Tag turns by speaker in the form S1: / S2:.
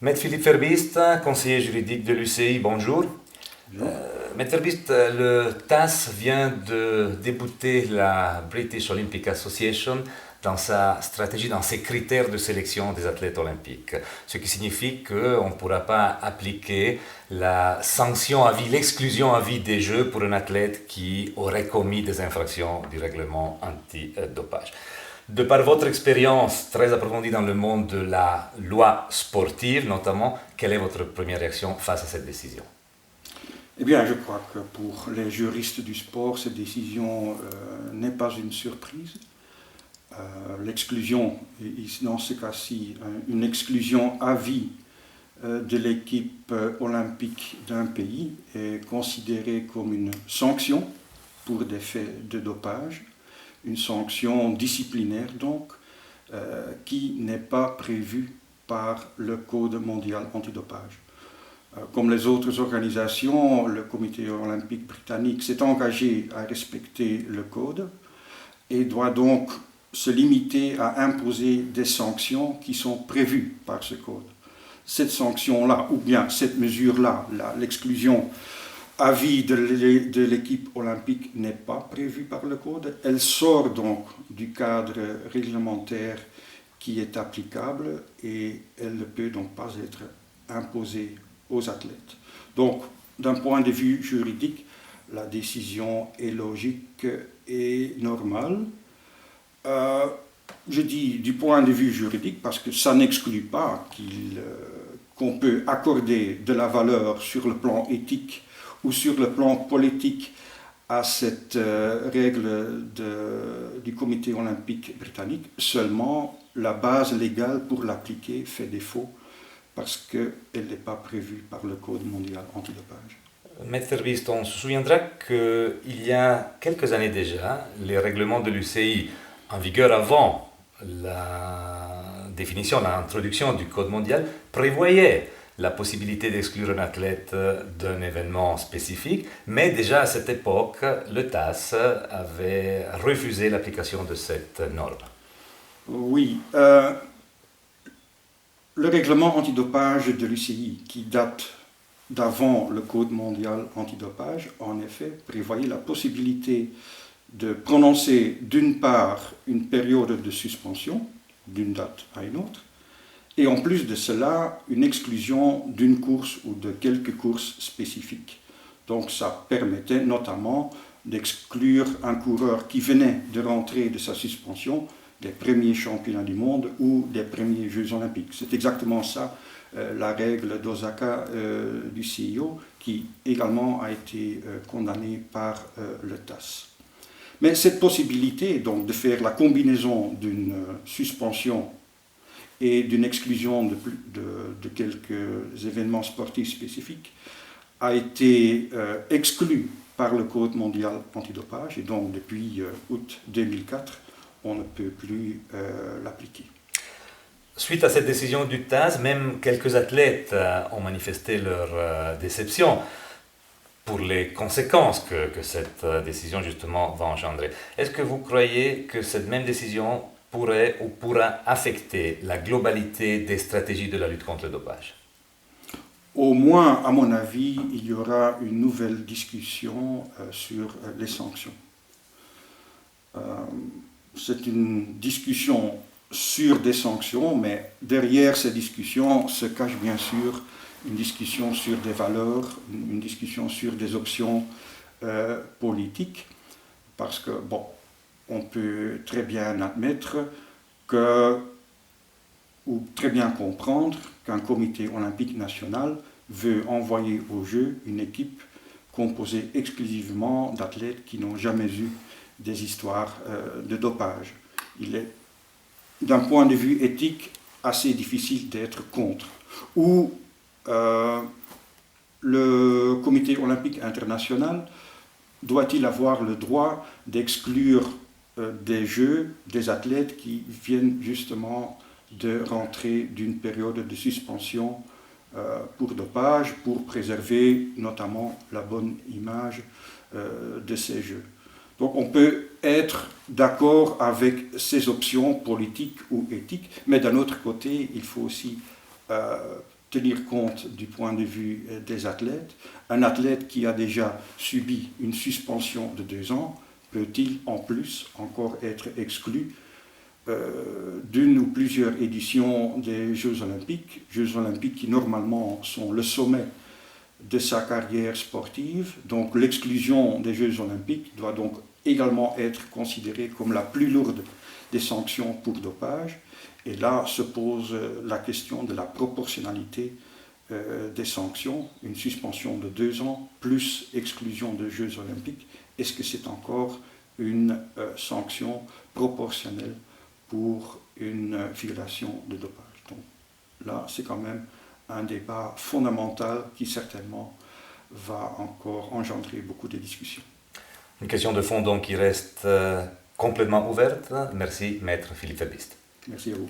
S1: Maître Philippe Ferbist, conseiller juridique de l'UCI, bonjour.
S2: Bonjour.
S1: Maître Ferbist, le TAS vient de débouter la British Olympic Association dans sa stratégie, dans ses critères de sélection des athlètes olympiques. Ce qui signifie qu'on ne pourra pas appliquer la sanction à vie, l'exclusion à vie des Jeux pour un athlète qui aurait commis des infractions du règlement anti-dopage. De par votre expérience très approfondie dans le monde de la loi sportive notamment, quelle est votre première réaction face à cette décision?
S2: Eh bien, je crois que pour les juristes du sport, cette décision n'est pas une surprise. L'exclusion, dans ce cas-ci, une exclusion à vie de l'équipe olympique d'un pays est considérée comme une sanction pour des faits de dopage, une sanction disciplinaire donc, qui n'est pas prévue par le Code mondial antidopage. Comme les autres organisations, le Comité olympique britannique s'est engagé à respecter le Code et doit donc se limiter à imposer des sanctions qui sont prévues par ce Code. Cette sanction-là, ou bien cette mesure-là, l'exclusion à vie de l'équipe olympique n'est pas prévue par le Code. Elle sort donc du cadre réglementaire qui est applicable et elle ne peut donc pas être imposée aux athlètes. Donc, d'un point de vue juridique, la décision est logique et normale. Je dis du point de vue juridique parce que ça n'exclut pas qu'on peut accorder de la valeur sur le plan éthique ou sur le plan politique à cette règle du Comité olympique britannique. Seulement, la base légale pour l'appliquer fait défaut parce qu'elle n'est pas prévue par le Code mondial antidopage.
S1: Maître Ferbist, on se souviendra qu'il y a quelques années déjà, les règlements de l'UCI en vigueur avant la définition, l'introduction du Code mondial prévoyaient la possibilité d'exclure un athlète d'un événement spécifique, mais déjà à cette époque, le TAS avait refusé l'application de cette norme.
S2: Oui, le règlement antidopage de l'UCI, qui date d'avant le Code mondial antidopage, en effet, prévoyait la possibilité de prononcer d'une part une période de suspension, d'une date à une autre, et en plus de cela, une exclusion d'une course ou de quelques courses spécifiques. Donc ça permettait notamment d'exclure un coureur qui venait de rentrer de sa suspension des premiers championnats du monde ou des premiers Jeux olympiques. C'est exactement ça, la règle d'Osaka du CIO, qui également a été condamnée par le TAS. Mais cette possibilité donc, de faire la combinaison d'une suspension et d'une exclusion de quelques événements sportifs spécifiques a été exclue par le Code mondial antidopage et donc depuis août 2004, on ne peut plus l'appliquer.
S1: Suite à cette décision du TAS, même quelques athlètes ont manifesté leur déception pour les conséquences que cette décision justement va engendrer. Est-ce que vous croyez que cette même décision pourrait ou pourra affecter la globalité des stratégies de la lutte contre le dopage?
S2: Au moins, à mon avis, il y aura une nouvelle discussion sur les sanctions. C'est une discussion sur des sanctions, mais derrière ces discussions se cache bien sûr une discussion sur des valeurs, une discussion sur des options politiques, parce que, bon, on peut très bien admettre ou très bien comprendre qu'un comité olympique national veut envoyer aux Jeux une équipe composée exclusivement d'athlètes qui n'ont jamais eu des histoires de dopage. Il est, d'un point de vue éthique, assez difficile d'être contre. Ou le Comité olympique international doit-il avoir le droit d'exclure des Jeux des athlètes qui viennent justement de rentrer d'une période de suspension pour dopage, pour préserver notamment la bonne image de ces Jeux. Donc on peut être d'accord avec ces options politiques ou éthiques, mais d'un autre côté, il faut aussi tenir compte du point de vue des athlètes. Un athlète qui a déjà subi une suspension de 2 ans, peut-il en plus encore être exclu d'une ou plusieurs éditions des Jeux Olympiques qui normalement sont le sommet de sa carrière sportive. Donc l'exclusion des Jeux Olympiques doit donc également être considérée comme la plus lourde des sanctions pour dopage. Et là se pose la question de la proportionnalité des sanctions. Une suspension de 2 ans plus exclusion des Jeux Olympiques, est-ce que c'est encore une sanction proportionnelle pour une violation de dopage? Donc là, c'est quand même un débat fondamental qui certainement va encore engendrer beaucoup de discussions.
S1: Une question de fond donc qui reste complètement ouverte. Merci, Maître Philippe Verbist.
S2: Merci à vous.